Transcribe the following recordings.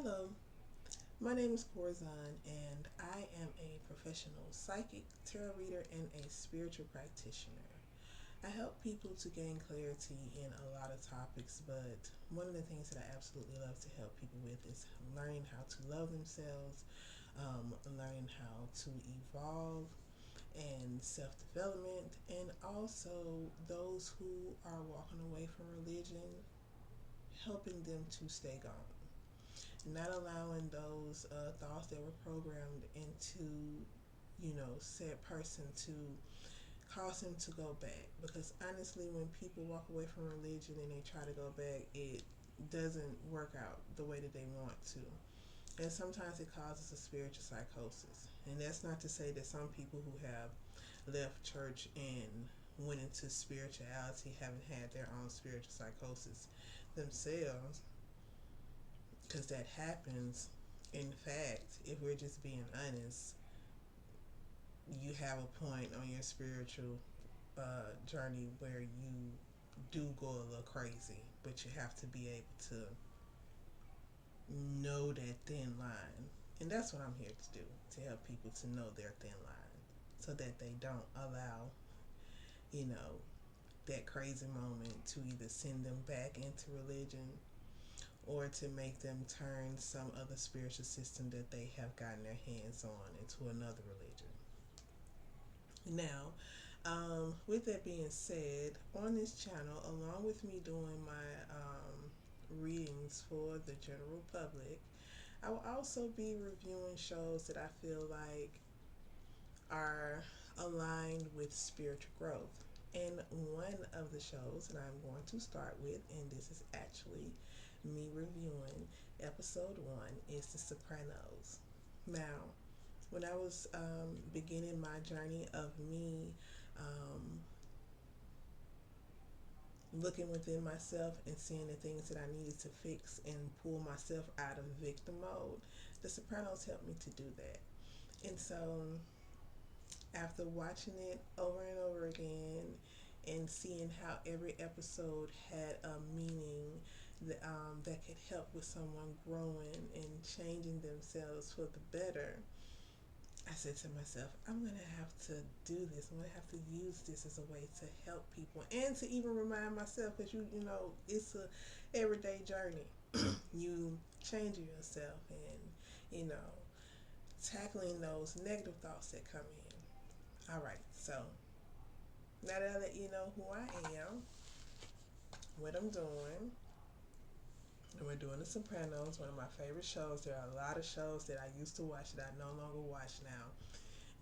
Hello, my name is Corzon, and I am a professional psychic, tarot reader, and a spiritual practitioner. I help people to gain clarity in a lot of topics, but one of the things that I absolutely love to help people with is learning how to love themselves, learning how to evolve and self development, and also those who are walking away from religion, helping them to stay gone, not allowing those thoughts that were programmed into said person to cause him to go back. Because honestly, when people walk away from religion and they try to go back, it doesn't work out the way that they want to, and sometimes it causes a spiritual psychosis. And that's not to say that some people who have left church and went into spirituality haven't had their own spiritual psychosis themselves, because that happens. In fact, if we're just being honest, you have a point on your spiritual journey where you do go a little crazy, but you have to be able to know that thin line. And that's what I'm here to do, to help people to know their thin line so that they don't allow, you know, that crazy moment to either send them back into religion or to make them turn some other spiritual system that they have gotten their hands on into another religion. Now, with that being said, on this channel, along with me doing my readings for the general public, I will also be reviewing shows that I feel like are aligned with spiritual growth. And one of the shows that I'm going to start with, and this is actually me reviewing episode one, is The Sopranos. Now, when I was beginning my journey of me um, looking within myself and seeing the things that I needed to fix and pull myself out of victim mode, The Sopranos helped me to do that. And so, after watching it over and over again and seeing how every episode had a meaning that could help with someone growing and changing themselves for the better, I said to myself, I'm going to have to do this. I'm going to have to use this as a way to help people and to even remind myself, because it's a everyday journey. You changing yourself and, you know, tackling those negative thoughts that come in. All right, so now that I let you know who I am, what I'm doing, and we're doing The Sopranos, one of my favorite shows. There are a lot of shows that I used to watch that I no longer watch now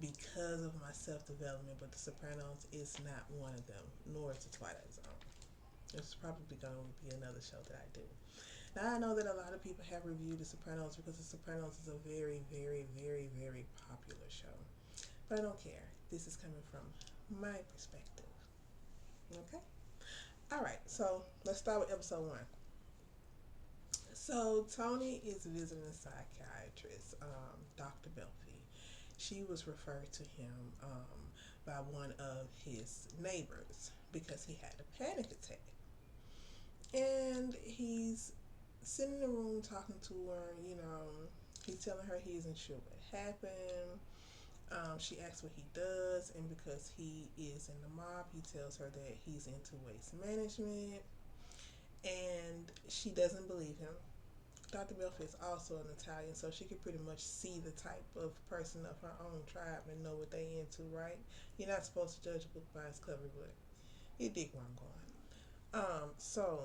because of my self development, but The Sopranos is not one of them, nor is The Twilight Zone. It's probably going to be another show that I do. Now, I know that a lot of people have reviewed The Sopranos because The Sopranos is a very, very, very, very popular show. But I don't care. This is coming from my perspective. Okay? All right, so let's start with episode one. So, Tony is visiting a psychiatrist, Dr. Belfi. She was referred to him by one of his neighbors because he had a panic attack. And he's sitting in the room talking to her, he's telling her he isn't sure what happened. She asks what he does, and because he is in the mob, he tells her that he's into waste management, and she doesn't believe him. Dr. Belfi is also an Italian, so she could pretty much see the type of person of her own tribe and know what they into, right? You're not supposed to judge a book by its cover, but you dig where I'm going. So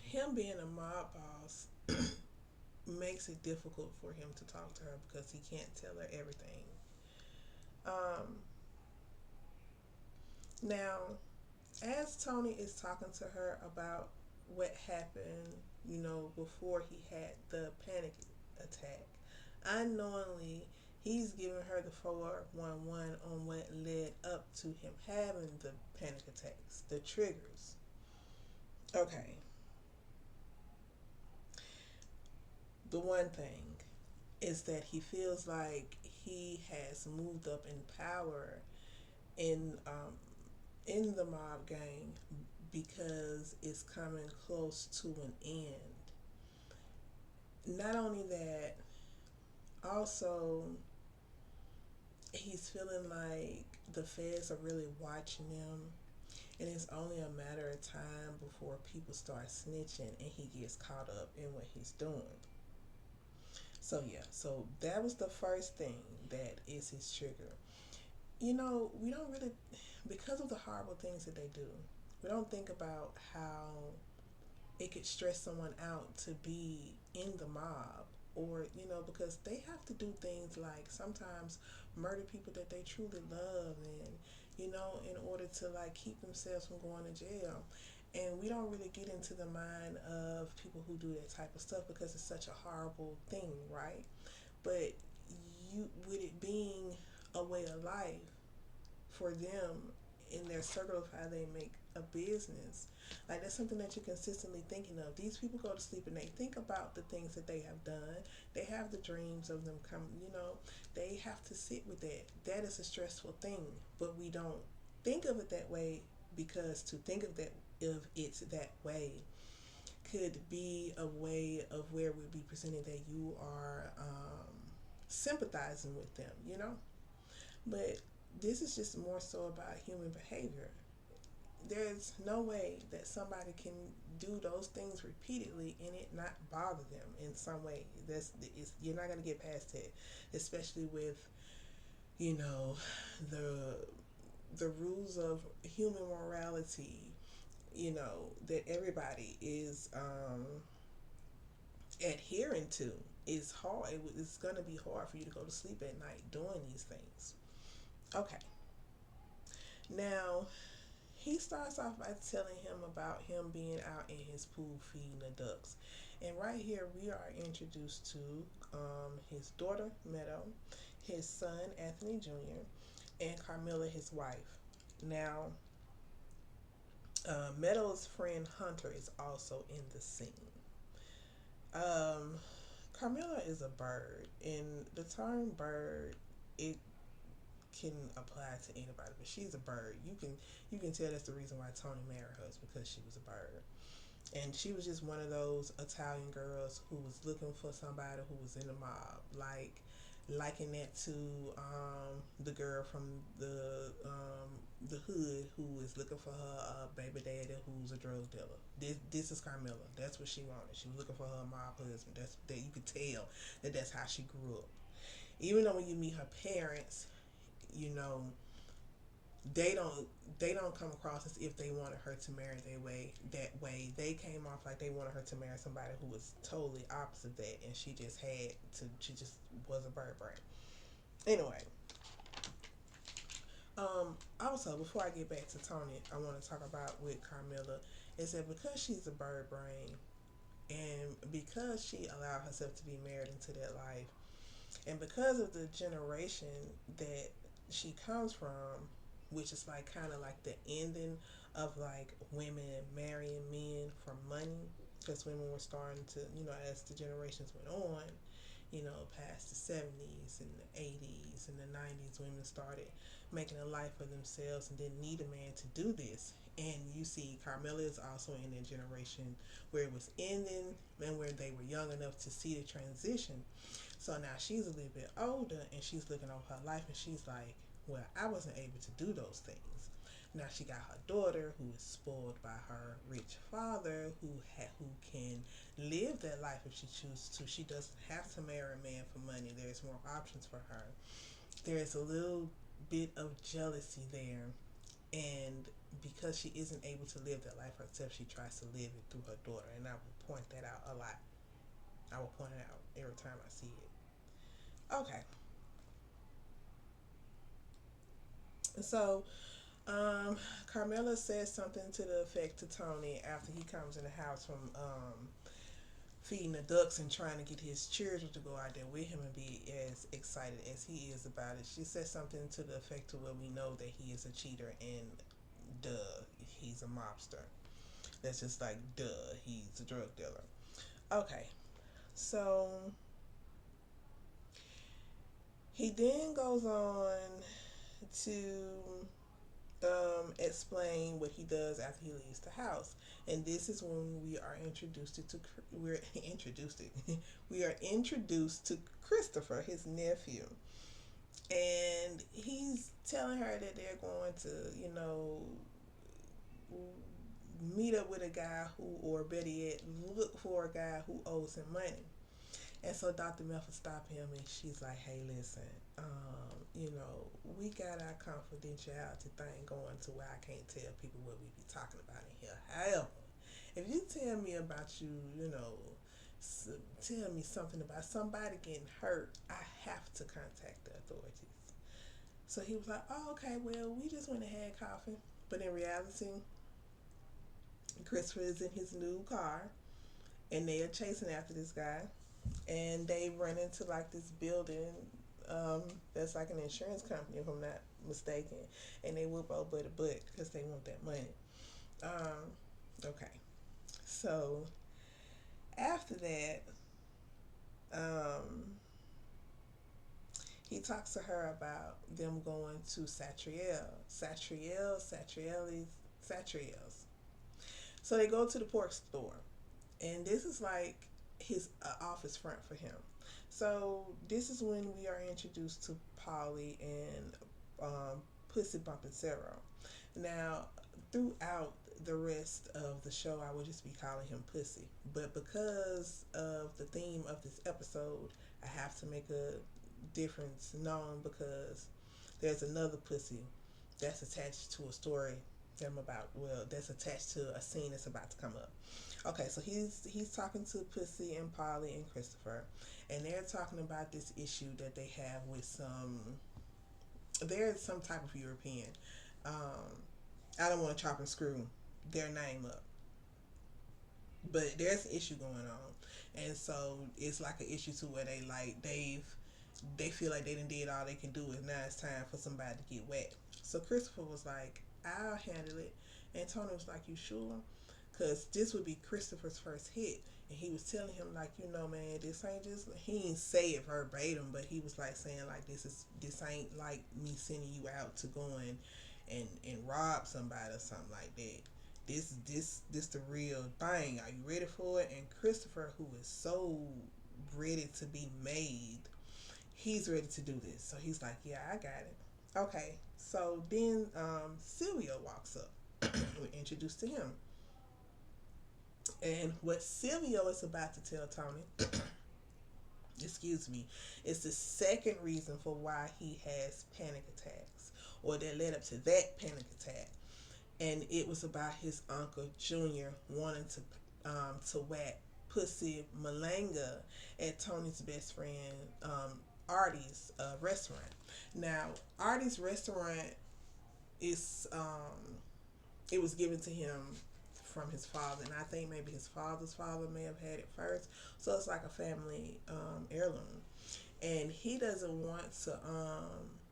him being a mob boss makes it difficult for him to talk to her because he can't tell her everything. Um, Now, as Tony is talking to her about what happened, before he had the panic attack, unknowingly he's giving her the 411 on what led up to him having the panic attacks, the triggers. Okay, the one thing is that he feels like he has moved up in power in in the mob gang, because it's coming close to an end. not only that, also he's feeling like the feds are really watching him, and it's only a matter of time before people start snitching and he gets caught up in what he's doing. So yeah, so that was the first thing that is his trigger. We don't really, because of the horrible things that they do, we don't think about how it could stress someone out to be in the mob, or because they have to do things like sometimes murder people that they truly love, and in order to like keep themselves from going to jail. And we don't really get into the mind of people who do that type of stuff because it's such a horrible thing, right? But you, with it being a way of life for them in their circle of how they make a business. Like that's something that you're consistently thinking of. These people go to sleep and they think about the things that they have done. They have the dreams of them come, they have to sit with that. That is a stressful thing, but we don't think of it that way because to think of that if it's that way could be a way of where we'd be presenting that you are sympathizing with them. But this is just more so about human behavior. There's no way that somebody can do those things repeatedly and it not bother them in some way. You're not going to get past it, especially with you know the the rules of human morality. That everybody is adhering to. Is hard. It's going to be hard for you to go to sleep at night doing these things. Okay, now he starts off by telling him about him being out in his pool feeding the ducks. And right here, we are introduced to his daughter, Meadow, his son, Anthony Jr., and Carmilla, his wife. Now, Meadow's friend Hunter is also in the scene. Um, Carmilla is a bird, and the term bird, it can apply to anybody, but she's a bird. You can tell that's the reason why Tony married her is because she was a bird, and she was just one of those Italian girls who was looking for somebody who was in the mob, like liking that to the girl from the hood who is looking for her baby daddy who's a drug dealer. This is Carmilla. That's what she wanted. She was looking for her mob husband. That you could tell that's how she grew up. Even though when you meet her parents, you know they don't come across as if they wanted her to marry that way. They came off like they wanted her to marry somebody who was totally opposite that, and she just was a bird brain. Anyway, also before I get back to Tony, I want to talk about with Carmilla is that because she's a bird brain and because she allowed herself to be married into that life, and because of the generation that she comes from, which is like kind of like the ending of like women marrying men for money, because women were starting to, as the generations went on, past the 70s and the 80s and the 90s, women started making a life for themselves and didn't need a man to do this. And you see, Carmilla is also in that generation where it was ending and where they were young enough to see the transition. So now she's a little bit older and she's looking over her life and she's like, well, I wasn't able to do those things. Now she got her daughter who is spoiled by her rich father who can live that life if she chooses to. She doesn't have to marry a man for money. There's more options for her. There's a little bit of jealousy there, and because she isn't able to live that life herself, she tries to live it through her daughter, and I will point that out a lot. I will point it out every time I see it. Okay, so Carmela says something to the effect to Tony after he comes in the house from feeding the ducks and trying to get his children to go out there with him and be as excited as he is about it. She says something to the effect to where we know that he is a cheater and duh, he's a mobster. That's just like duh, he's a drug dealer. Okay, so he then goes on to explain what he does after he leaves the house. And this is when we are introduced to we're introduced it. We are introduced to Christopher, his nephew, and he's telling her that they're going to, meet up with a guy who, or better yet, look for a guy who owes him money. And so Dr. Melfa stopped him and she's like, hey, listen, we got our confidentiality thing going to where I can't tell people what we be talking about in here. However, if you tell me about you, tell me something about somebody getting hurt, I have to contact the authorities. So he was like, oh, okay, well, we just went and had coffee. But in reality, Christopher is in his new car and they are chasing after this guy. And they run into like this building that's like an insurance company, if I'm not mistaken. And they whoop old buddy butt because they want that money. Okay. So after that, um, he talks to her about them going to Satriel's. So they go to the pork store, and this is like his office front for him. So this is when we are introduced to Polly and Pussy Bumping Sarah. Now, throughout the rest of the show, I would just be calling him Pussy. But because of the theme of this episode, I have to make a difference known because there's another Pussy that's attached to a story that I'm about. Well, that's attached to a scene that's about to come up. Okay, so he's talking to Pussy and Polly and Christopher, and they're talking about this issue that they have with there's some type of European. Um, I don't want to chop and screw their name up, but there's an issue going on, and so it's like an issue to where they feel like they done did all they can do, and now it's time for somebody to get wet. So Christopher was like, I'll handle it, and Tony was like, you sure? Because this would be Christopher's first hit. And he was telling him like, man, this ain't just, he didn't say it verbatim, but he was like saying like, this ain't like me sending you out to go and rob somebody or something like that. This the real thing. Are you ready for it? And Christopher, who is so ready to be made, he's ready to do this. So he's like, yeah, I got it. Okay. So then Sylvia walks up. We're introduced to him. And what Silvio is about to tell Tony, excuse me, is the second reason for why he has panic attacks, or that led up to that panic attack. And it was about his uncle Junior wanting to whack Pussy Malanga at Tony's best friend Artie's restaurant. Now, Artie's restaurant is it was given to him from his father, and I think maybe his father's father may have had it first. So it's like a family heirloom, and he doesn't want to.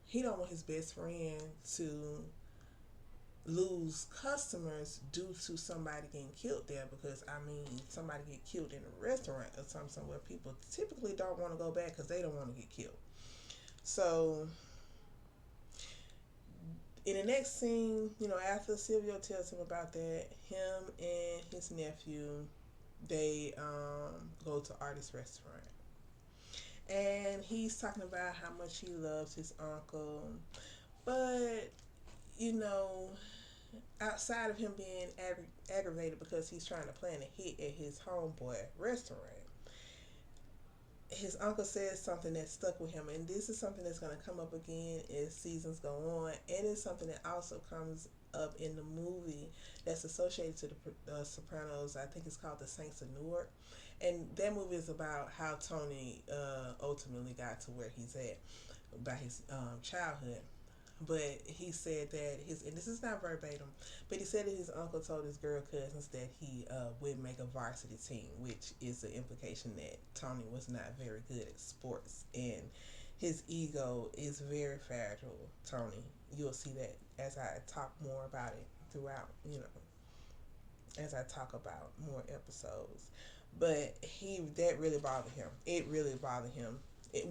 He don't want his best friend to lose customers due to somebody getting killed there, because I mean somebody get killed in a restaurant or something somewhere people typically don't want to go back because they don't want to get killed. So in the next scene, after Silvio tells him about that, him and his nephew, they go to Artist's restaurant. And he's talking about how much he loves his uncle. But, you know, outside of him being aggravated because he's trying to plan a hit at his homeboy restaurant, his uncle says something that stuck with him, and this is something that's going to come up again as seasons go on, and it's something that also comes up in the movie that's associated to the Sopranos. I think it's called The Saints of Newark, and that movie is about how Tony ultimately got to where he's at, about his childhood. But he said that and this is not verbatim, but he said that his uncle told his girl cousins that he would make a varsity team, which is the implication that Tony was not very good at sports, and his ego is very fragile. Tony, you'll see that as I talk more about it throughout, as I talk about more episodes. But that really bothered him. It really bothered him.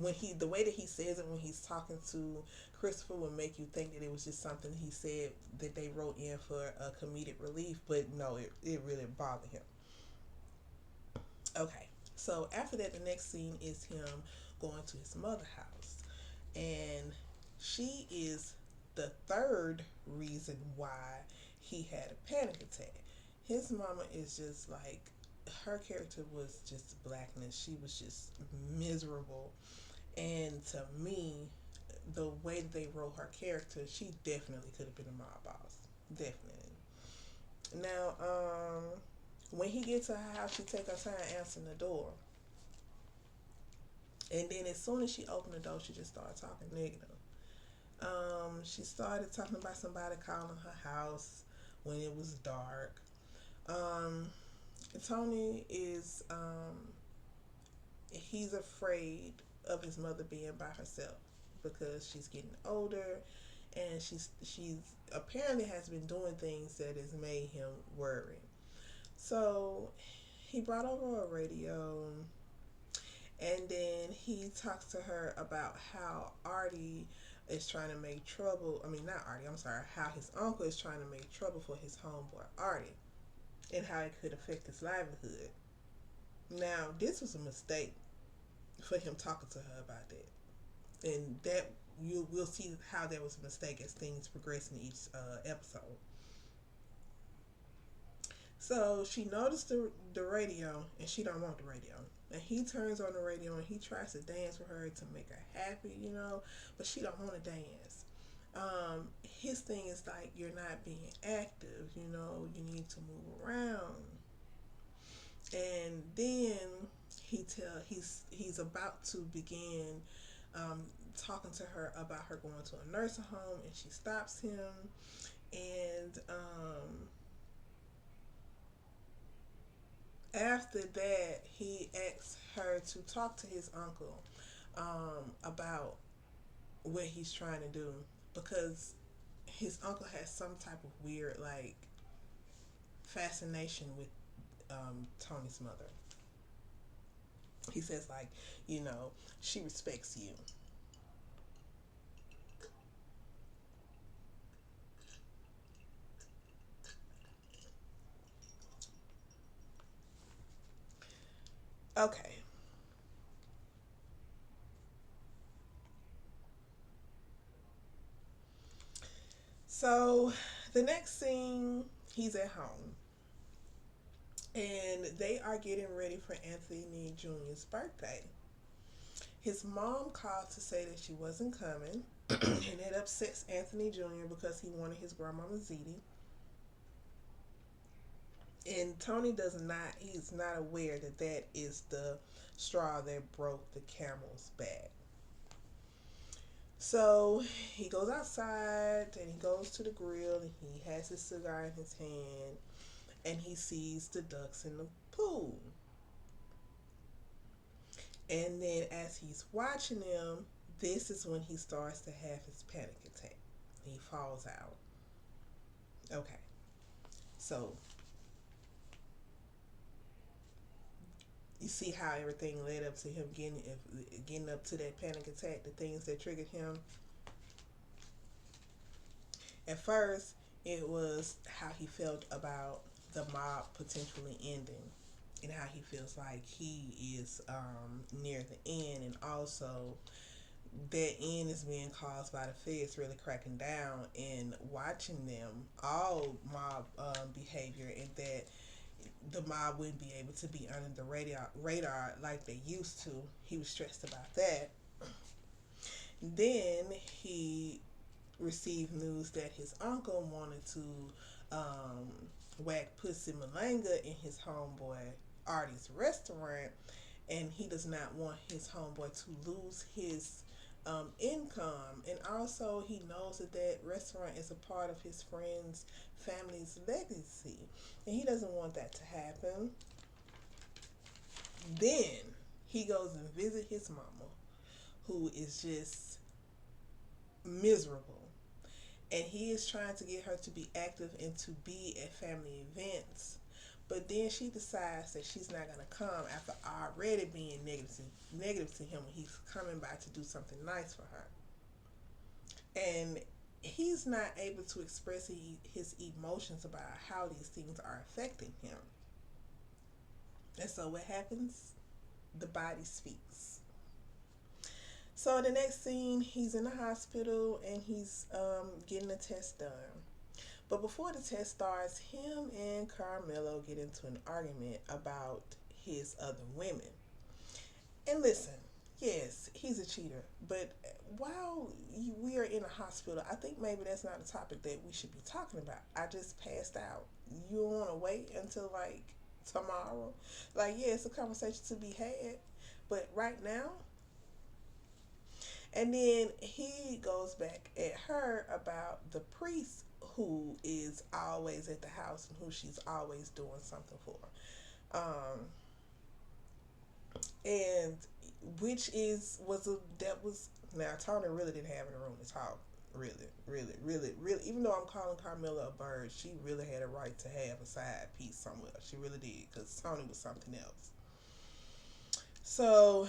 When he, the way that he says it when he's talking to Christopher would make you think that it was just something he said that they wrote in for a comedic relief, but no, it really bothered him. Okay, so after that, the next scene is him going to his mother's house, and she is the third reason why he had a panic attack. His mama is just like, her character was just blackness. She was just miserable. And to me, the way that they wrote her character, she definitely could have been a mob boss. Definitely. Now, when he gets to her house, she take her time answering the door. And then as soon as she opened the door, she just started talking negative. She started talking about somebody calling her house when it was dark. Um, Tony is he's afraid of his mother being by herself because she's getting older, and she's apparently has been doing things that has made him worry. So he brought over a radio, and then he talks to her about how Artie is trying to make trouble. I mean, not Artie, I'm sorry, how his uncle is trying to make trouble for his homeboy Artie, and how it could affect his livelihood. Now, this was a mistake for him talking to her about that, and that you will see how there was a mistake as things progress in each episode. So she noticed the radio, and she don't want the radio. And he turns on the radio and he tries to dance with her to make her happy, but she don't want to dance. His thing is like, you're not being active, you need to move around. And then he's about to begin um, talking to her about her going to a nursing home, and she stops him. And after that, he asks her to talk to his uncle about what he's trying to do, because his uncle has some type of weird, like, fascination with Tony's mother. He says, like, she respects you. Okay, so the next scene, he's at home, and they are getting ready for Anthony Jr.'s birthday. His mom called to say that she wasn't coming, and it upsets Anthony Jr. because he wanted his grandmama Zeddy. And Tony does not, he's not aware that that is the straw that broke the camel's back. So he goes outside and he goes to the grill and he has his cigar in his hand and he sees the ducks in the pool. And then as he's watching them, this is when he starts to have his panic attack. He falls out. Okay. So you see how everything led up to him getting up to that panic attack, the things that triggered him. At first, it was how he felt about the mob potentially ending, and how he feels like he is near the end, and also that end is being caused by the feds really cracking down and watching them all mob behavior, and that the mob wouldn't be able to be under the radar like they used to. He was stressed about that. Then he received news that his uncle wanted to um, whack Pussy Malanga in his homeboy Artie's restaurant, and he does not want his homeboy to lose his income. And also, he knows that that restaurant is a part of his friend's family's legacy, and he doesn't want that to happen. Then he goes and visit his mama, who is just miserable, and he is trying to get her to be active and to be at family events, But then she decides that she's not gonna come after already being negative to him when he's coming by to do something nice for her. And he's not able to express his emotions about how these things are affecting him. And so what happens? The body speaks. So in the next scene, he's in the hospital and he's getting a test done. But before the test starts, him and Carmelo get into an argument about his other women. And listen, yes, he's a cheater. But while we are in a hospital, I think maybe that's not a topic that we should be talking about. I just passed out. You want to wait until like tomorrow? Like, yeah, it's a conversation to be had. But right now, and then he goes back at her about the priest who is always at the house and who she's always doing something for. Um, and which is was a that was now Tony really didn't have any room to talk. Really, really, really, really. Even though I'm calling Carmilla a bird, she really had a right to have a side piece somewhere. She really did, because Tony was something else. So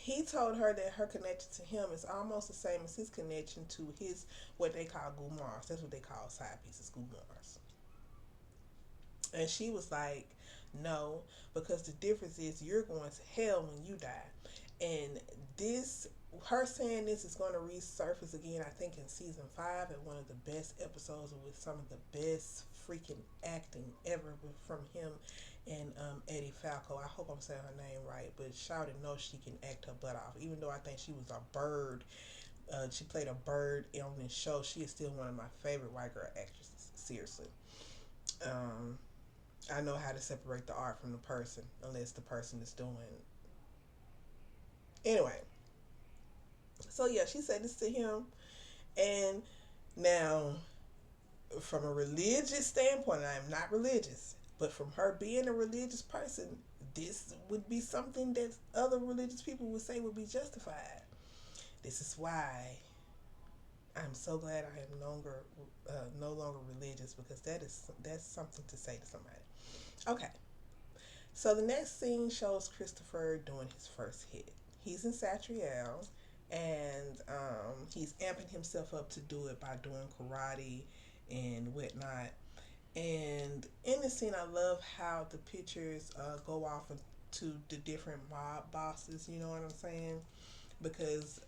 he told her that her connection to him is almost the same as his connection to his what they call Gumars. That's what they call side pieces, Gumars. And she was like, no, because the difference is you're going to hell when you die. And this, her saying this is going to resurface again, I think, in season 5 at one of the best episodes with some of the best freaking acting ever from him and Eddie Falco. I hope I'm saying her name right, but Shawty knows she can act her butt off. Even though I think she was a bird, she played a bird on this show. She is still one of my favorite white girl actresses. Seriously. Um, I know how to separate the art from the person, unless the person is doing. Anyway, so yeah, she said this to him, and now, from a religious standpoint, I am not religious, but from her being a religious person, this would be something that other religious people would say would be justified. This is why I'm so glad I am no longer religious, because that's something to say to somebody. Okay, so the next scene shows Christopher doing his first hit. He's in Satriel, and he's amping himself up to do it by doing karate and whatnot. And in the scene, I love how the pictures go off to the different mob bosses. You know what I'm saying? Because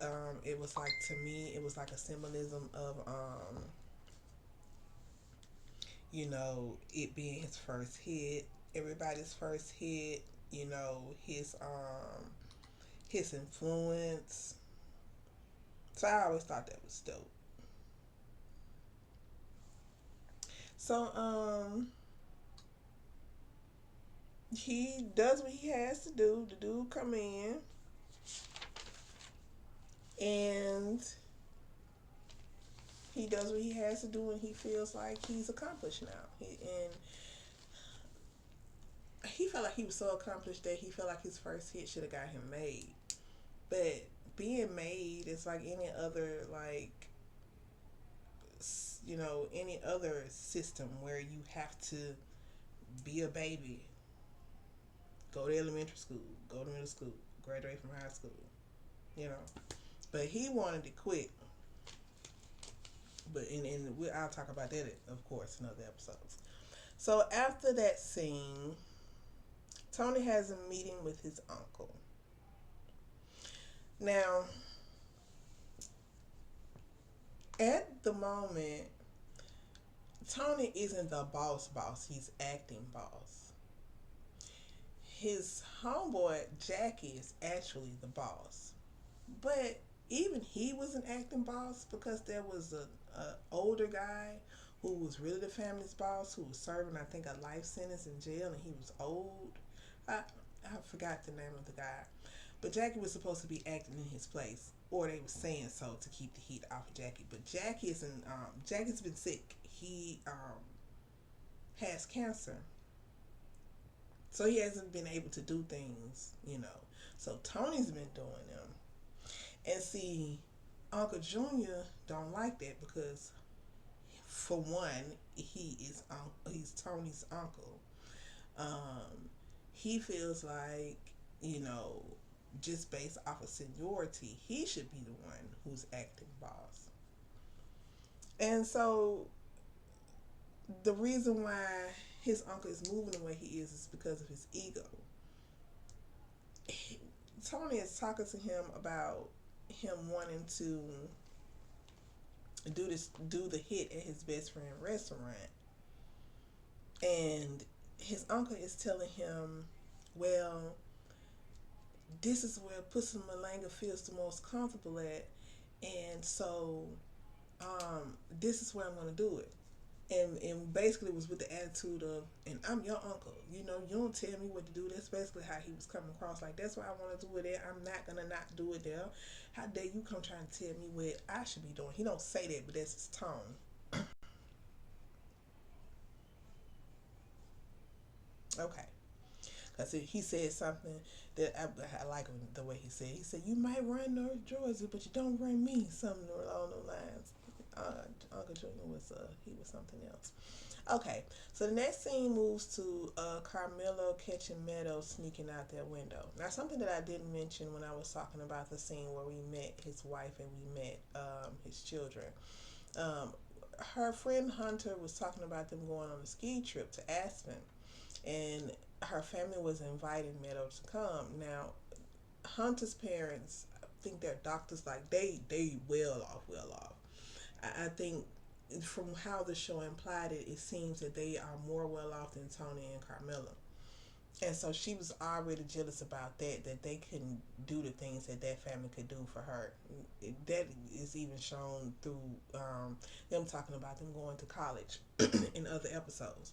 it was like, to me, it was like a symbolism of it being his first hit, everybody's first hit. His influence. So I always thought that was dope. So he does what he has to do. The dude come in and he does what he has to do, and he feels like he's accomplished now. He felt like he was so accomplished that he felt like his first hit should have got him made. But being made is like any other, like, any other system where you have to be a baby, go to elementary school, go to middle school, graduate from high school, you know. But he wanted to quit. But I'll talk about that, of course, in other episodes. So after that scene, Tony has a meeting with his uncle. Now, at the moment, Tony isn't the boss, he's acting boss. His homeboy, Jackie, is actually the boss. But even he was an acting boss, because there was a older guy who was really the family's boss, who was serving, I think, a life sentence in jail, and he was old. I forgot the name of the guy. But Jackie was supposed to be acting in his place, or they were saying so to keep the heat off of Jackie. But Jackie's been sick. He has cancer, so he hasn't been able to do things. So Tony's been doing them, and see, Uncle Junior don't like that, because for one, he's Tony's uncle. Um, he feels like, you know, just based off of seniority, he should be the one who's acting boss. And so the reason why his uncle is moving the way he is because of his ego. Tony is talking to him about him wanting to do the hit at his best friend restaurant, and his uncle is telling him, well, this is where Pussy Malanga feels the most comfortable at, and so this is where I'm going to do it. And basically was with the attitude of, and I'm your uncle, you don't tell me what to do. That's basically how he was coming across, like, that's why I want to do it there. I'm not gonna not do it there. How dare you come trying to tell me what I should be doing? He don't say that, but that's his tone. Okay, because he said something that I like the way he said. He said, you might run North Georgia, but you don't run me. Something along those lines. Uncle Junior was he was something else. Okay, so the next scene moves to Carmelo catching Meadow sneaking out that window. Now, something that I didn't mention when I was talking about the scene where we met his wife and we met his children. Um, Her friend Hunter was talking about them going on a ski trip to Aspen, and her family was inviting Meadow to come. Now, Hunter's parents, I think they're doctors, like they well off. I think from how the show implied it, it seems that they are more well off than Tony and Carmela. And so she was already jealous about that they couldn't do the things that family could do for her. That is even shown through them talking about them going to college in other episodes.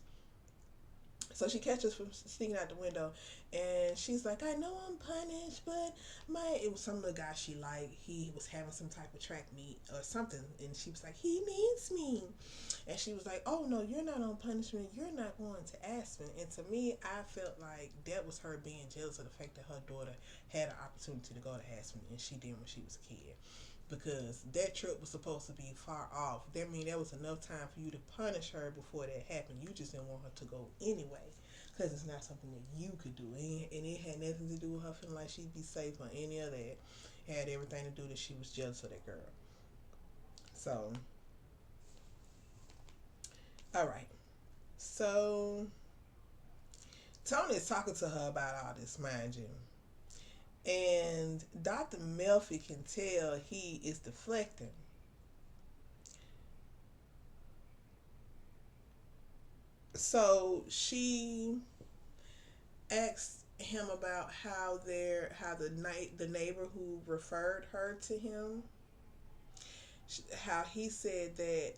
So she catches from sneaking out the window, and she's like, "I know I'm punished, but it was some little guy she liked. He was having some type of track meet or something, and she was like, he needs me." And she was like, "Oh no, you're not on punishment. You're not going to Aspen." And to me, I felt like that was her being jealous of the fact that her daughter had an opportunity to go to Aspen and she didn't when she was a kid. Because that trip was supposed to be far off. That means there was enough time for you to punish her before that happened. You just didn't want her to go anyway, because it's not something that you could do, and it had nothing to do with her feeling like she'd be safe or any of that. It had everything to do that she was jealous of that girl. So, all right. So Tony is talking to her about all this, mind you, and Dr. Melfi can tell he is deflecting. So she asks him about how the neighbor who referred her to him, how he said that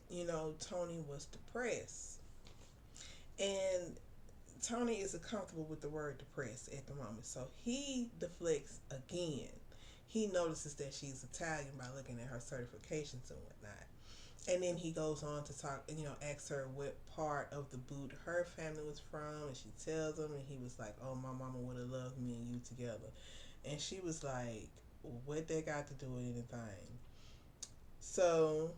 Tony was depressed, and Tony isn't comfortable with the word depressed at the moment, so he deflects again. He notices that she's Italian by looking at her certifications and whatnot. And then he goes on to talk, asks her what part of the boot her family was from, and she tells him, and he was like, "Oh, my mama would have loved me and you together." And she was like, "What that got to do with anything?" So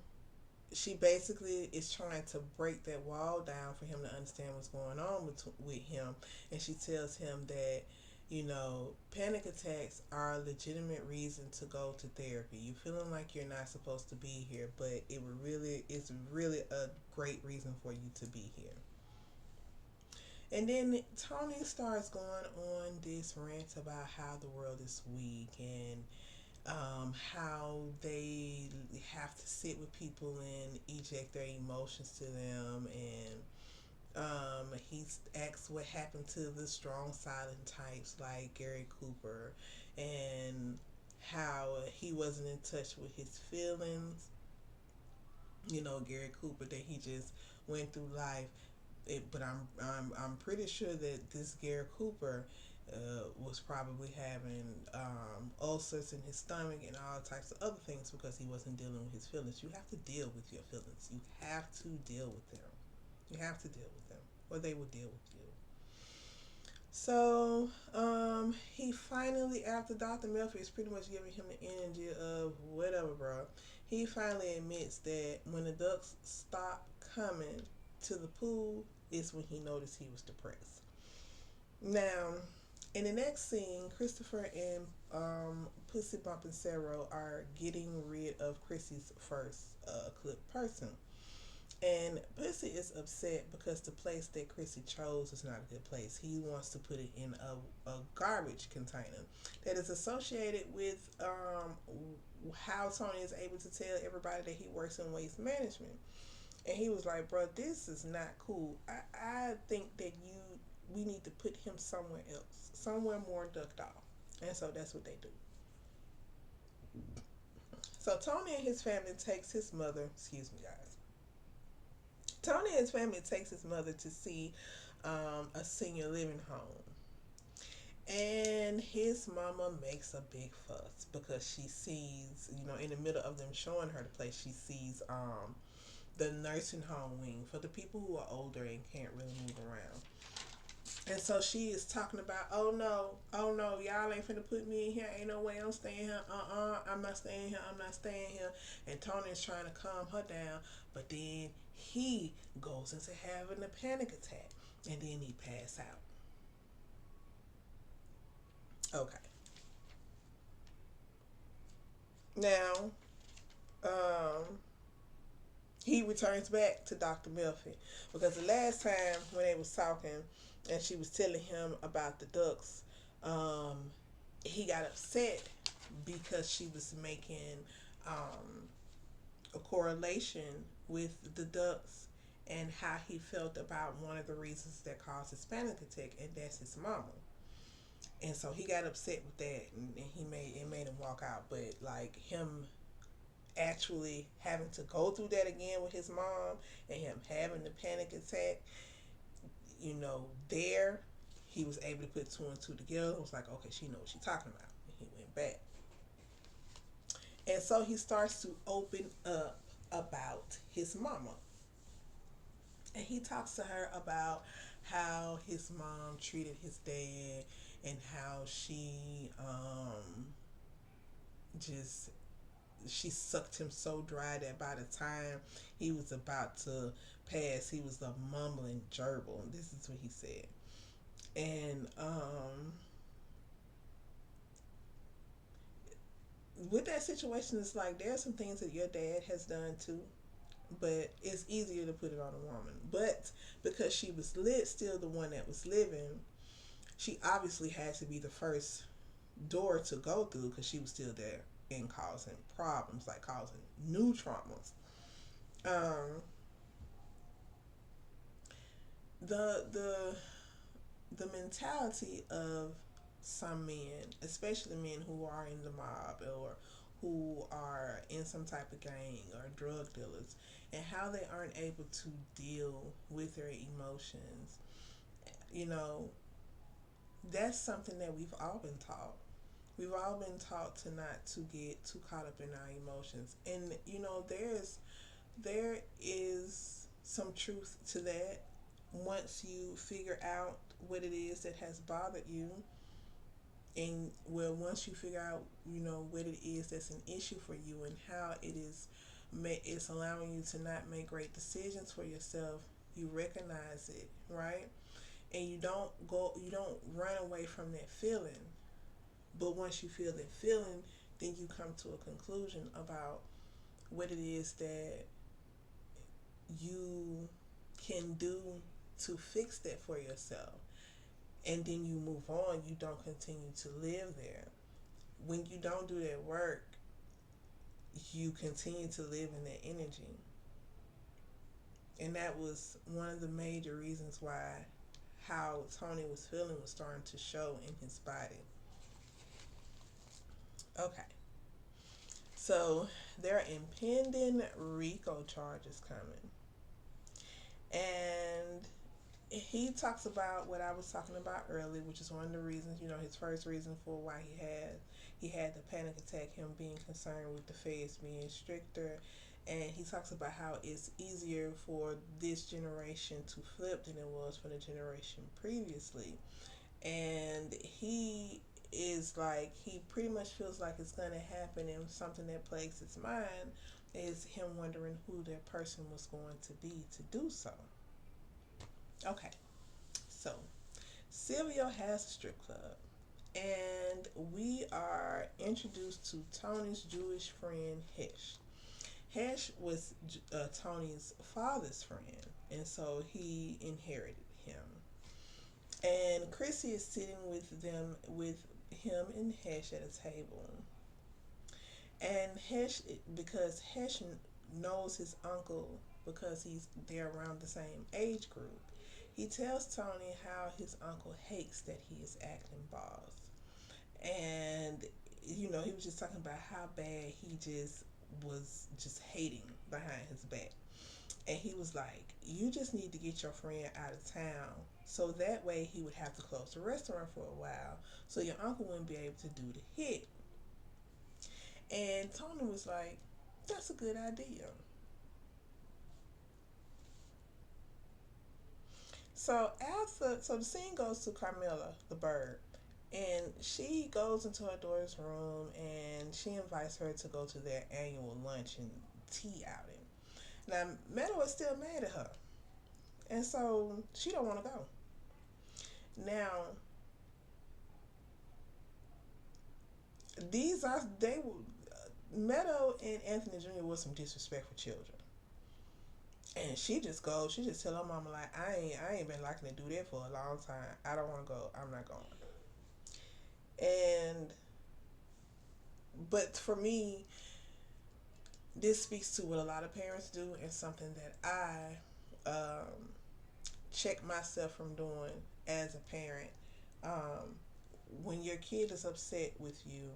she basically is trying to break that wall down for him to understand what's going on with him, and she tells him that panic attacks are a legitimate reason to go to therapy. You feeling like you're not supposed to be here, but it's really a great reason for you to be here. And then Tony starts going on this rant about how the world is weak, and how they have to sit with people and eject their emotions to them, and he asks what happened to the strong silent types like Gary Cooper, and how he wasn't in touch with his feelings. Gary Cooper, that he just went through life. But I'm pretty sure that this Gary Cooper was probably having ulcers in his stomach and all types of other things because he wasn't dealing with his feelings. You have to deal with your feelings. You have to deal with them. You have to deal with them, or they will deal with you. So he finally, after Dr. Melfi is pretty much giving him the energy of whatever, bro, he finally admits that when the ducks stopped coming to the pool is when he noticed he was depressed. Now, in the next scene, Christopher and Pussy Bump and Sarah are getting rid of Chrissy's first clip person. And Pussy is upset because the place that Chrissy chose is not a good place. He wants to put it in a garbage container that is associated with how Tony is able to tell everybody that he works in waste management. And he was like, bro, this is not cool. I think that we need to put him somewhere else, somewhere more ducked off. And so that's what they do. So Tony and his family takes his mother, excuse me, guys. Tony and his family takes his mother to see a senior living home. And his mama makes a big fuss because she sees, in the middle of them showing her the place, she sees the nursing home wing for the people who are older and can't really move around. And so she is talking about, oh no, y'all ain't finna put me in here. Ain't no way I'm staying here. I'm not staying here. I'm not staying here. And Tony is trying to calm her down, but then he goes into having a panic attack, and then he pass out. Okay. Now, um, he returns back to Dr. Melfi because the last time when they was talking and she was telling him about the ducks, um, he got upset because she was making um, a correlation with the ducks and how he felt about one of the reasons that caused his panic attack, and that's his mama. And so he got upset with that, and it made him walk out. But like him actually having to go through that again with his mom and him having the panic attack, there he was able to put two and two together. It was like, okay, she knows what she's talking about. And he went back. And so he starts to open up about his mama. And he talks to her about how his mom treated his dad and how just she sucked him so dry that by the time he was about to pass, he was a mumbling gerbil. This is what he said. And with that situation, it's like there are some things that your dad has done too, but it's easier to put it on a woman. But because she was still the one that was living, she obviously had to be the first door to go through because she was still there and causing problems, like causing new traumas. Um, the the mentality of some men, especially men who are in the mob or who are in some type of gang or drug dealers, and how they aren't able to deal with their emotions. You know, that's something that we've all been taught. We've all been taught to not to get too caught up in our emotions. And there is some truth to that. Once you figure out what it is that has bothered you, and well, once you figure out what it is that's an issue for you and how it's allowing you to not make great decisions for yourself, you recognize it, right? And you don't run away from that feeling. But once you feel that feeling, then you come to a conclusion about what it is that you can do to fix that for yourself. And then you move on. You don't continue to live there. When you don't do that work, you continue to live in that energy. And that was one of the major reasons why how Tony was feeling was starting to show in his body. Okay. So there are impending RICO charges coming. And he talks about what I was talking about earlier, which is one of the reasons, his first reason for why he had the panic attack, him being concerned with the feds being stricter. And he talks about how it's easier for this generation to flip than it was for the generation previously. And he pretty much feels like it's going to happen, and something that plagues his mind is him wondering who that person was going to be to do so. Okay, so Silvio has a strip club, and we are introduced to Tony's Jewish friend Hesh. Hesh was Tony's father's friend, and so he inherited him. And Chrissy is sitting with him and Hesh at a table, and Hesh, because Hesh knows his uncle because they're around the same age group. He tells Tony how his uncle hates that he is acting boss, and he was just talking about how bad he just was just hating behind his back. And he was like, you just need to get your friend out of town. So that way he would have to close the restaurant for a while. So your uncle wouldn't be able to do the hit. And Tony was like, that's a good idea. So the scene goes to Carmela, the bird. And she goes into her daughter's room and she invites her to go to their annual lunch and tea outing. Now Meadow is still mad at her. And so she don't want to go. Now these are they Meadow and Anthony Jr. were some disrespectful children. And she just goes, she just tell her mama like, I ain't been liking to do that for a long time. I don't want to go. I'm not going. And but for me, this speaks to what a lot of parents do, and something that I check myself from doing as a parent. Um, when your kid is upset with you,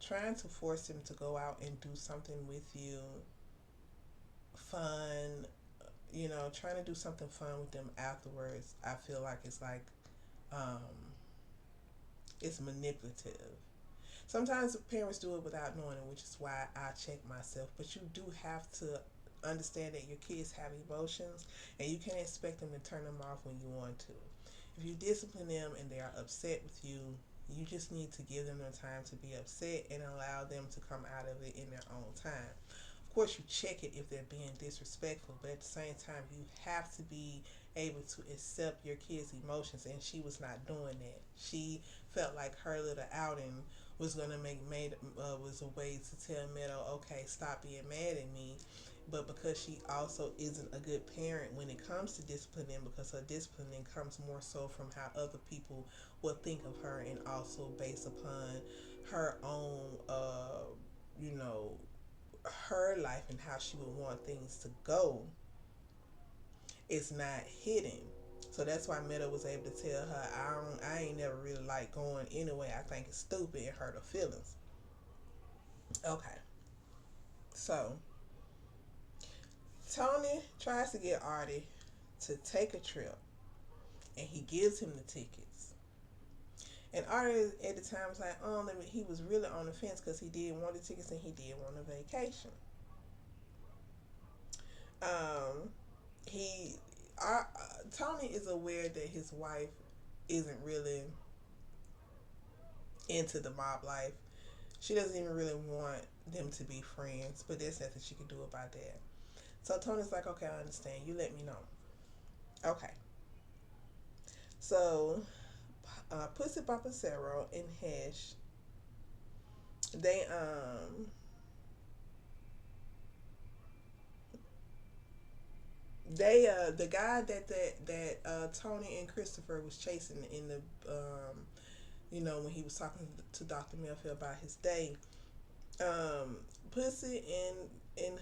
trying to force them to go out and do something with you, fun, trying to do something fun with them afterwards, I feel like um, it's manipulative. Sometimes parents do it without knowing it, which is why I check myself. But you do have to understand that your kids have emotions, and you can't expect them to turn them off when you want to. If you discipline them and they are upset with you, you just need to give them the time to be upset and allow them to come out of it in their own time. Of course, you check it if they're being disrespectful, but at the same time, you have to be able to accept your kids' emotions, and she was not doing that. She felt like her little outing was gonna was a way to tell Meadow, okay, stop being mad at me. But because she also isn't a good parent when it comes to disciplining, because her disciplining comes more so from how other people will think of her, and also based upon her own, you know, her life and how she would want things to go, it's not hidden. So that's why Meadow was able to tell her, I ain't never really like going anyway. I think it's stupid and hurt her feelings. Okay, so Tony tries to get Artie to take a trip, and he gives him the tickets. And Artie at the time was like, oh, he was really on the fence because he did want the tickets and he did want a vacation. Um, he, Tony is aware that his wife isn't really into the mob life. She doesn't even really want them to be friends, but there's nothing she can do about that. So Tony's like, okay, I understand. You let me know. Okay. So, Pussy Papa Sarah and Hesh, they the guy that Tony and Christopher was chasing in the when he was talking to Dr. Melfi about his day, um, Pussy and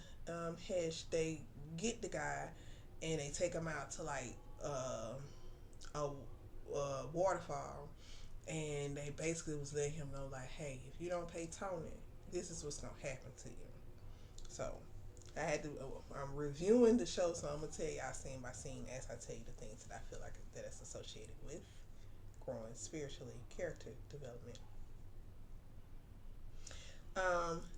Hesh, they get the guy and they take him out to like a waterfall, and they basically was letting him know like, hey, if you don't pay Tony, this is what's gonna happen to you. So I had to. I'm reviewing the show, so I'm gonna tell y'all scene by scene as I tell you the things that I feel like that it's associated with growing spiritually, character development.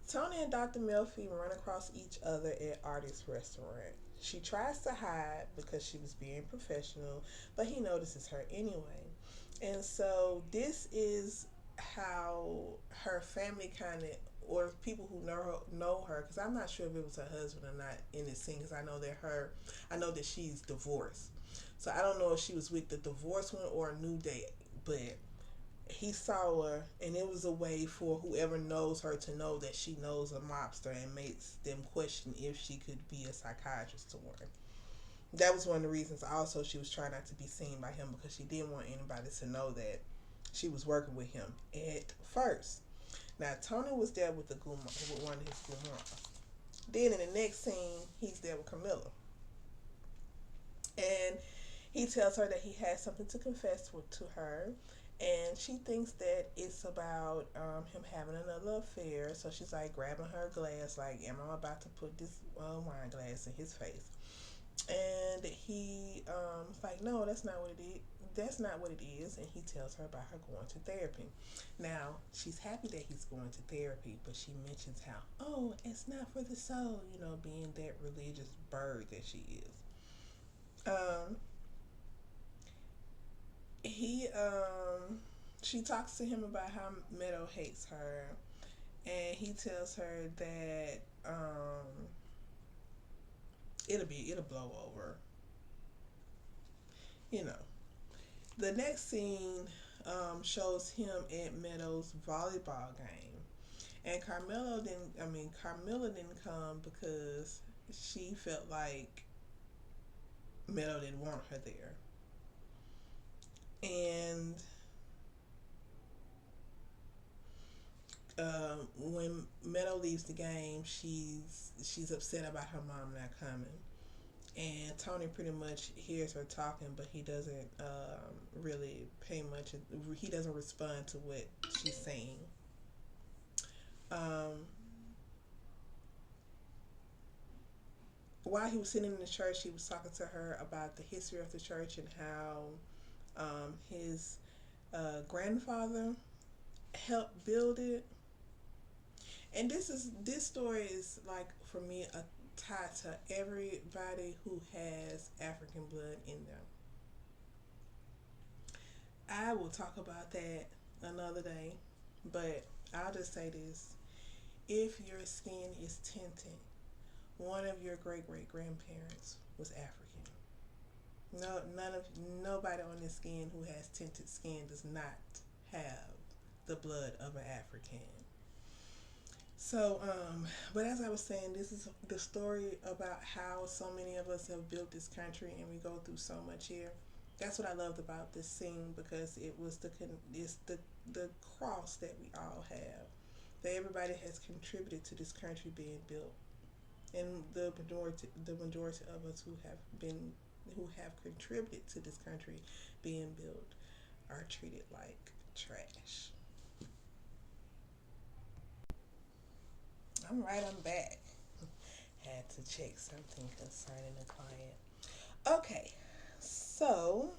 Tony and Dr. Melfi run across each other at Artie's restaurant. She tries to hide because she was being professional, but he notices her anyway. And so this is how her family kind of, or people who know her, because I'm not sure if it was her husband or not in this scene, because I know that she's divorced. So I don't know if she was with the divorce one or a new date, but he saw her, and it was a way for whoever knows her to know that she knows a mobster and makes them question if she could be a psychiatrist to her. That was one of the reasons also she was trying not to be seen by him, because she didn't want anybody to know that she was working with him at first. Now Tony was there with with one of his Gumars. Then in the next scene, he's there with Camilla, and he tells her that he has something to confess to her, and she thinks that it's about him having another affair. So she's like grabbing her glass, like, "Am I about to put this wine glass in his face?" And he was like, "No, that's not what it is. That's not what it is." And he tells her about her going to therapy. Now she's happy that he's going to therapy, but she mentions how, "Oh, it's not for the soul," being that religious bird that she is. Um, he She talks to him about how Meadow hates her, and he tells her that it'll blow over. You know. The next scene shows him at Meadow's volleyball game, and Carmilla didn't come because she felt like Meadow didn't want her there, and when Meadow leaves the game, she's upset about her mom not coming. And Tony pretty much hears her talking, but he doesn't really pay much. He doesn't respond to what she's saying. Um, while he was sitting in the church, he was talking to her about the history of the church and how his grandfather helped build it. And this story is like, for me, a tie to everybody who has African blood in them. I will talk about that another day, but I'll just say this: if your skin is tinted, one of your great great grandparents was African. No, nobody on this skin who has tinted skin does not have the blood of an African. So, but as I was saying, this is the story about how so many of us have built this country, and we go through so much here. That's what I loved about this scene, because it's the cross that we all have. That everybody has contributed to this country being built, and the majority of us who have contributed to this country being built are treated like trash. I'm back. Had to check something concerning the client. Okay, so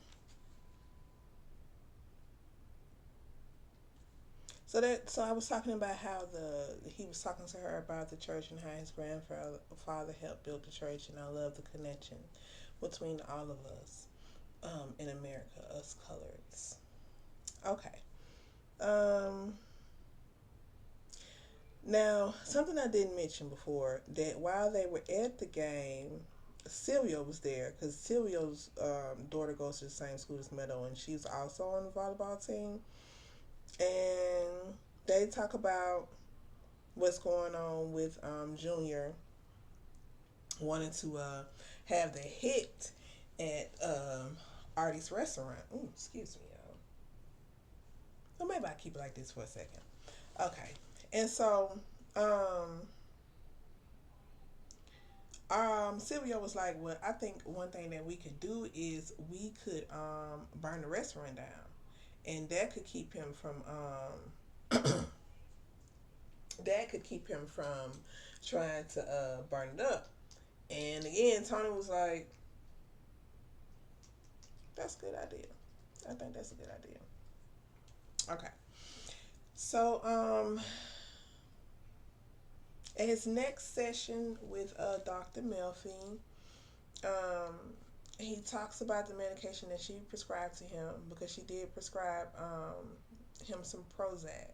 I was talking about how the he was talking to her about the church and how his grandfather helped build the church, and I love the connection between all of us in America, us coloreds. Okay. Um, Now, something I didn't mention before, that while they were at the game, Sylvia was there, because Sylvia's daughter goes to the same school as Meadow, and she's also on the volleyball team. And they talk about what's going on with Junior wanting to have the hit at Artie's restaurant. Ooh, excuse me, y'all. Well, maybe I keep it like this for a second. Okay. And so um, Sylvia was like, "Well, I think one thing that we could do is we could burn the restaurant down, and that could keep him from that could keep him from trying to burn it up." And again, Tony was like, "That's a good idea. I think that's a good idea." Okay, so at his next session with Dr. Melfi, um, he talks about the medication that she prescribed to him, because she did prescribe him some Prozac,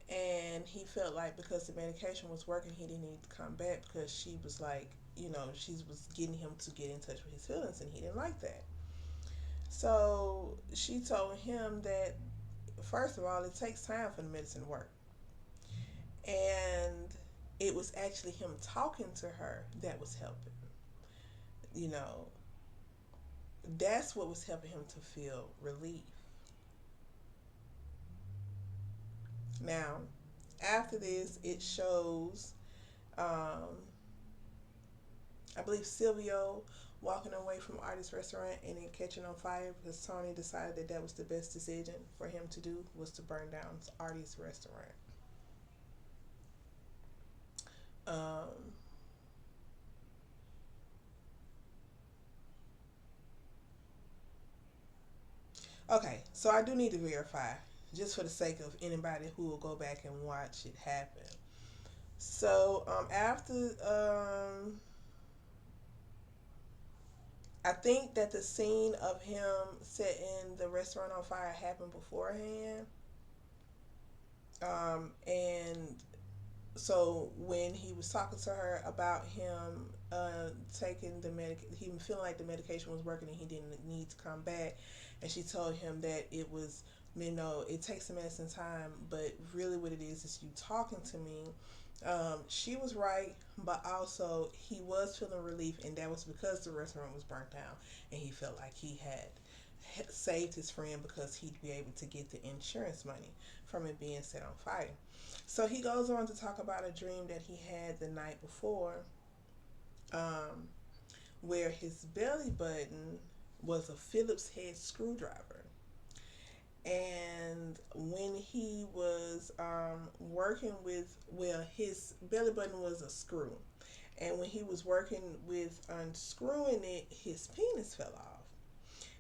And he felt like because the medication was working, he didn't need to come back because she was like, she was getting him to get in touch with his feelings, and he didn't like that. So she told him that, first of all, it takes time for the medicine to work. And it was actually him talking to her that was helping. You know, that's what was helping him to feel relief. Now, after this, it shows, um, I believe, Silvio walking away from Artie's restaurant and it catching on fire because Tony decided that that was the best decision for him to do, was to burn down Artie's restaurant. Um, okay, so I do need to verify, just for the sake of anybody who will go back and watch it happen. So after I think that the scene of him setting the restaurant on fire happened beforehand. And so when he was talking to her about him taking the he was feeling like the medication was working and he didn't need to come back, and she told him that it was, it takes the medicine time, but really what it is you talking to me. She was right, but also he was feeling relief, and that was because the restaurant was burnt down, and he felt like he had saved his friend because he'd be able to get the insurance money from it being set on fire. So he goes on to talk about a dream that he had the night before, um, where his belly button was a Phillips head screwdriver. And when he was working with, well, his belly button was a screw. And when he was working with unscrewing it, his penis fell off.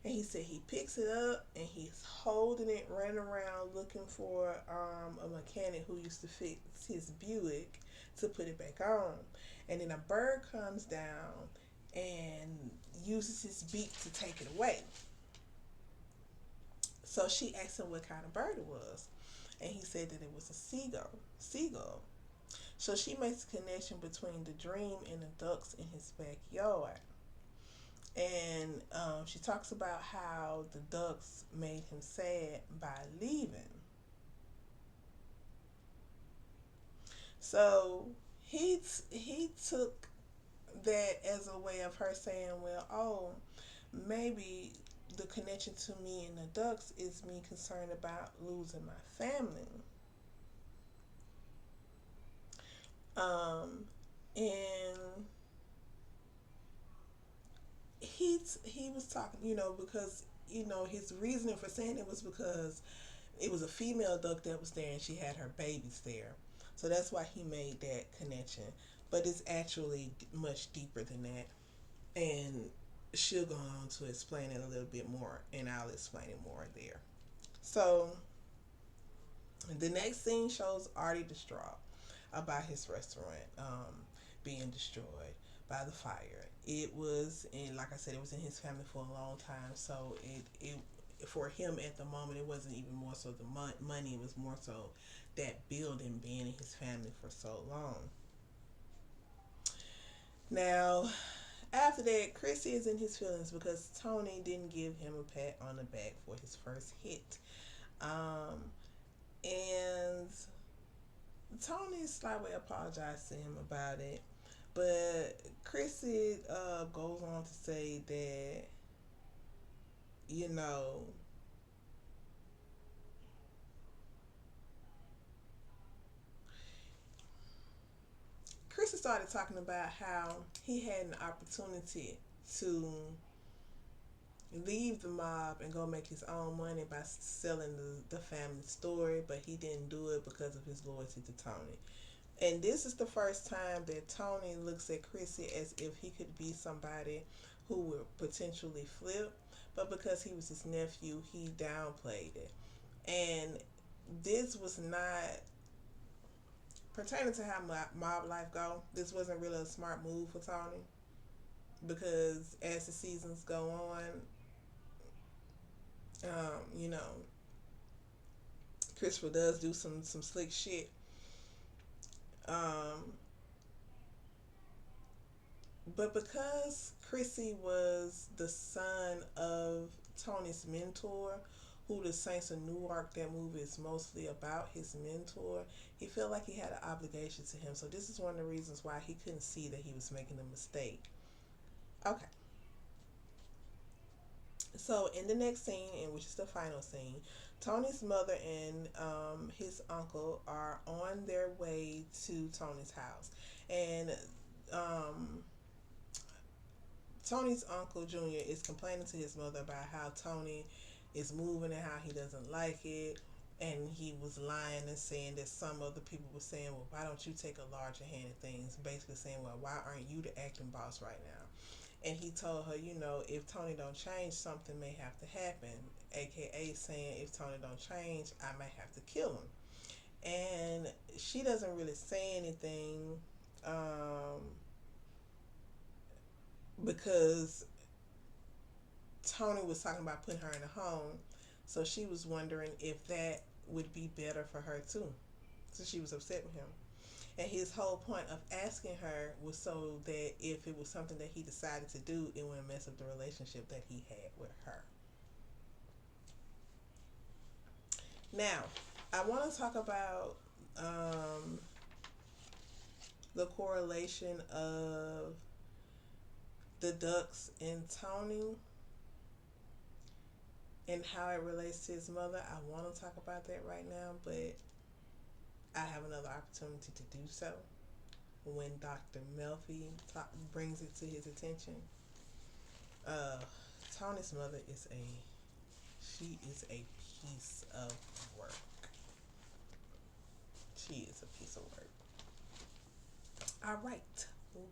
And he said he picks it up and he's holding it, running around looking for a mechanic who used to fix his Buick to put it back on. And then a bird comes down and uses his beak to take it away. So she asked him what kind of bird it was. And he said that it was a seagull. Seagull. So she makes a connection between the dream and the ducks in his backyard. And she talks about how the ducks made him sad by leaving. So he took that as a way of her saying, well, oh, maybe the connection to me and the ducks is me concerned about losing my family. Um, and he was talking, because his reasoning for saying it was because it was a female duck that was there and she had her babies there. So that's why he made that connection. But it's actually much deeper than that. And she'll go on to explain it a little bit more, and I'll explain it more there. So the next scene shows Artie distraught about his restaurant being destroyed by the fire. It was, and like I said, it was in his family for a long time. So it for him at the moment, it wasn't even more so the money. It was more so that building being in his family for so long. Now, after that, Chrissy is in his feelings because Tony didn't give him a pat on the back for his first hit. Um, and Tony slightly apologized to him about it. But Chrissy goes on to say that, you know, Chrissy started talking about how he had an opportunity to leave the mob and go make his own money by selling the family story, but he didn't do it because of his loyalty to Tony. And this is the first time that Tony looks at Chrissy as if he could be somebody who would potentially flip, but because he was his nephew, he downplayed it. And this was not pertaining to how mob life go. This wasn't really a smart move for Tony because as the seasons go on, you know, Christopher does do some slick shit. Um, but because Chrissy was the son of Tony's mentor, who the Saints of Newark, that movie is mostly about his mentor, he felt like he had an obligation to him. So this is one of the reasons why he couldn't see that he was making a mistake. Okay. So in the next scene, and which is the final scene, Tony's mother and his uncle are on their way to Tony's house, and um, Tony's uncle Junior is complaining to his mother about how Tony is moving and how he doesn't like it. And he was lying and saying that some other people were saying, well, why don't you take a larger hand in things? Basically saying, well, why aren't you the acting boss right now? And he told her, if Tony don't change, something may have to happen. AKA saying, if Tony don't change, I may have to kill him. And she doesn't really say anything, because Tony was talking about putting her in a home. So she was wondering if that would be better for her too. So she was upset with him. And his whole point of asking her was so that if it was something that he decided to do, it wouldn't mess up the relationship that he had with her. Now, I want to talk about um, the correlation of the ducks and Tony and how it relates to his mother. I want to talk about that right now, but I have another opportunity to do so when Dr. Melfi brings it to his attention. Uh, Tony's mother she is a piece of work. She is a piece of work. All right.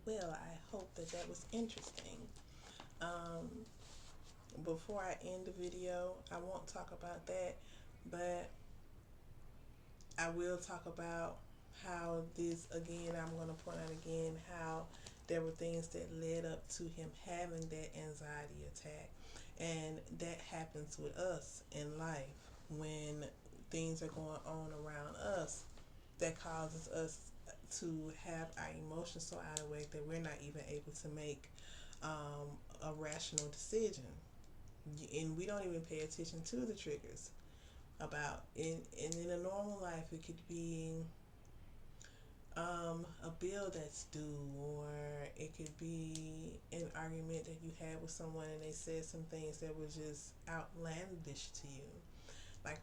Well, I hope that was interesting. Um, Before I end the video, I won't talk about that, but I will talk about how this, again, I'm going to point out again how there were things that led up to him having that anxiety attack. And that happens with us in life when things are going on around us that causes us to have our emotions so out of whack that we're not even able to make a rational decision. And we don't even pay attention to the triggers about in a normal life. It could be a bill that's due, or it could be an argument that you had with someone and they said some things that were just outlandish to you. Like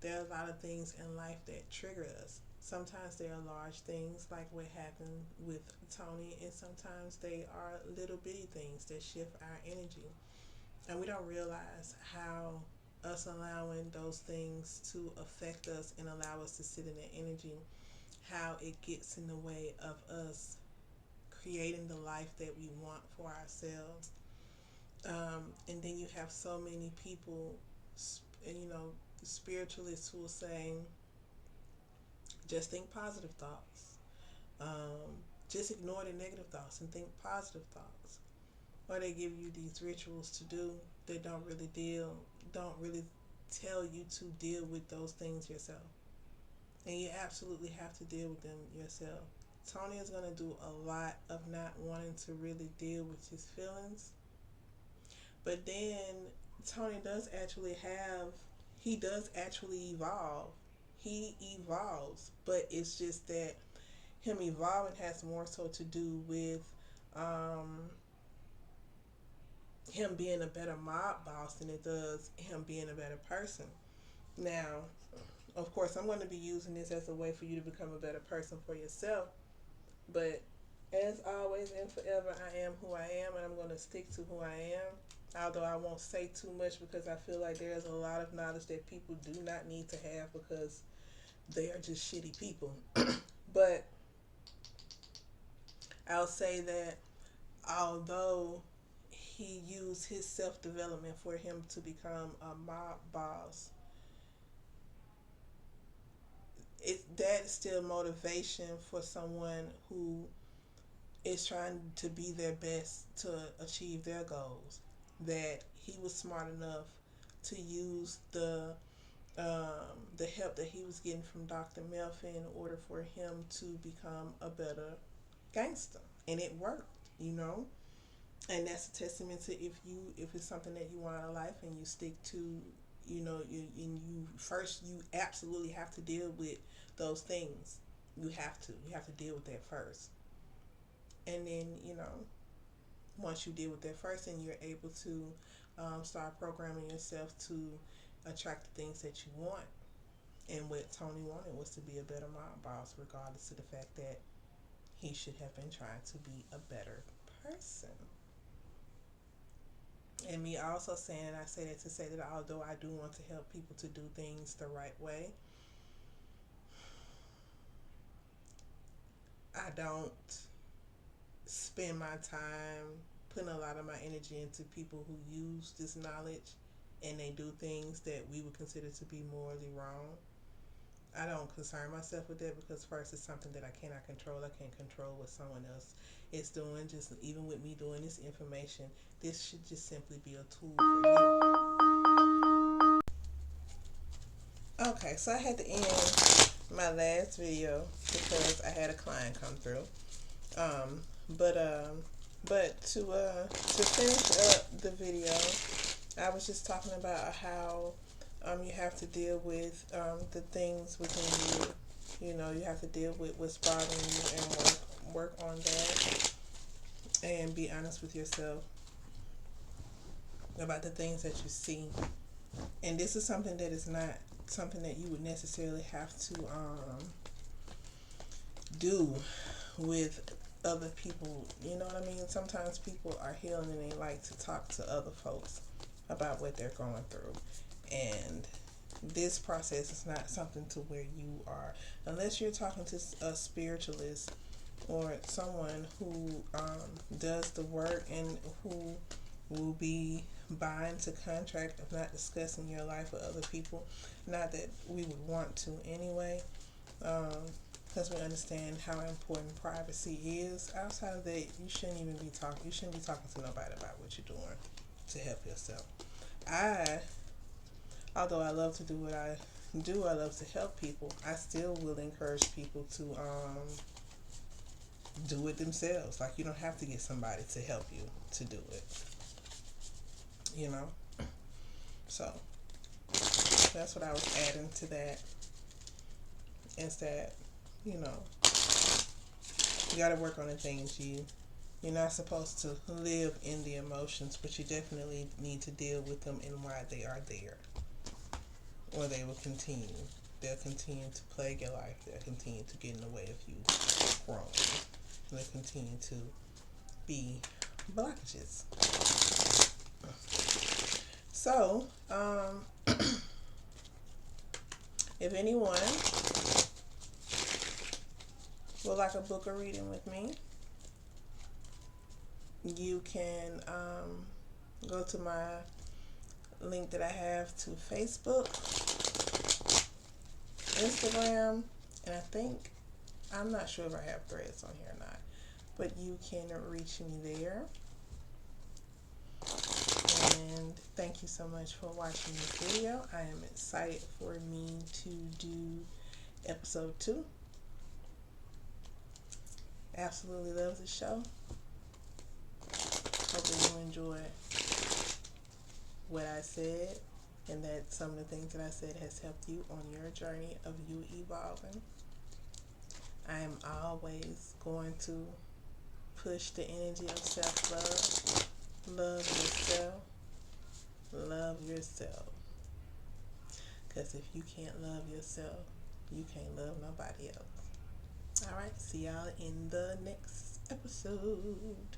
there are a lot of things in life that trigger us. Sometimes they are large things like what happened with Tony, and sometimes they are little bitty things that shift our energy. And we don't realize how us allowing those things to affect us and allow us to sit in that energy, how it gets in the way of us creating the life that we want for ourselves. And then you have so many people, spiritualists, who will say, just think positive thoughts. Just ignore the negative thoughts and think positive thoughts. Or they give you these rituals to do that don't really tell you to deal with those things yourself. And you absolutely have to deal with them yourself. Tony is going to do a lot of not wanting to really deal with his feelings. But then Tony he does actually evolve. He evolves, but it's just that him evolving has more so to do with him being a better mob boss than it does him being a better person. Now, of course, I'm going to be using this as a way for you to become a better person for yourself. But as always and forever, I am who I am, and I'm going to stick to who I am. Although I won't say too much because I feel like there's a lot of knowledge that people do not need to have because they are just shitty people. But I'll say that although he used his self-development for him to become a mob boss, that's still motivation for someone who is trying to be their best to achieve their goals. That he was smart enough to use the the help that he was getting from Dr. Melfi in order for him to become a better gangster, and it worked, you know. And that's a testament to if it's something that you want out of life and you stick to, you know, you first you absolutely have to deal with those things. You have to deal with that first, and then once you deal with that first, and you're able to start programming yourself to attract the things that you want. And what Tony wanted was to be a better mob boss, regardless of the fact that he should have been trying to be a better person. And me also saying, and I say that to say that although I do want to help people to do things the right way, I don't spend my time putting a lot of my energy into people who use this knowledge and they do things that we would consider to be morally wrong. I don't concern myself with that because first, it's something that I cannot control. I can't control what someone else is doing. Just even with me doing this information, this should just simply be a tool for you. Okay, so I had to end my last video because I had a client come through. Um, but um, but to finish up the video, I was just talking about how you have to deal with the things within you. You know, you have to deal with what's bothering you and work on that, and be honest with yourself about the things that you see. And this is something that is not something that you would necessarily have to do with other people. You know what I mean? Sometimes people are healing and they like to talk to other folks about what they're going through. And this process is not something to where you are, unless you're talking to a spiritualist or someone who does the work and who will be bind to contract of not discussing your life with other people. Not that we would want to anyway, because we understand how important privacy is. Outside of that, you shouldn't even be talking. You shouldn't be talking to nobody about what you're doing to help yourself. Although I love to do what I do, I love to help people. I still will encourage people to do it themselves. Like, you don't have to get somebody to help you to do it. You know. So that's what I was adding to that. Is that, you know, you got to work on the things you're not supposed to live in the emotions, but you definitely need to deal with them and why they are there, or they will continue. They'll continue to plague your life. They'll continue to get in the way of you growing. They'll continue to be blockages. So, if anyone would like a book or reading with me, you can go to my link that I have to Facebook, Instagram, and I'm not sure if I have Threads on here or not, but you can reach me there. And thank you so much for watching this video. I am excited for me to do episode 2. Absolutely love the show. Hope that you enjoy what I said, and that some of the things that I said has helped you on your journey of you evolving. I am always going to push the energy of self-love. Love yourself. Love yourself. Because if you can't love yourself, you can't love nobody else. Alright, see y'all in the next episode.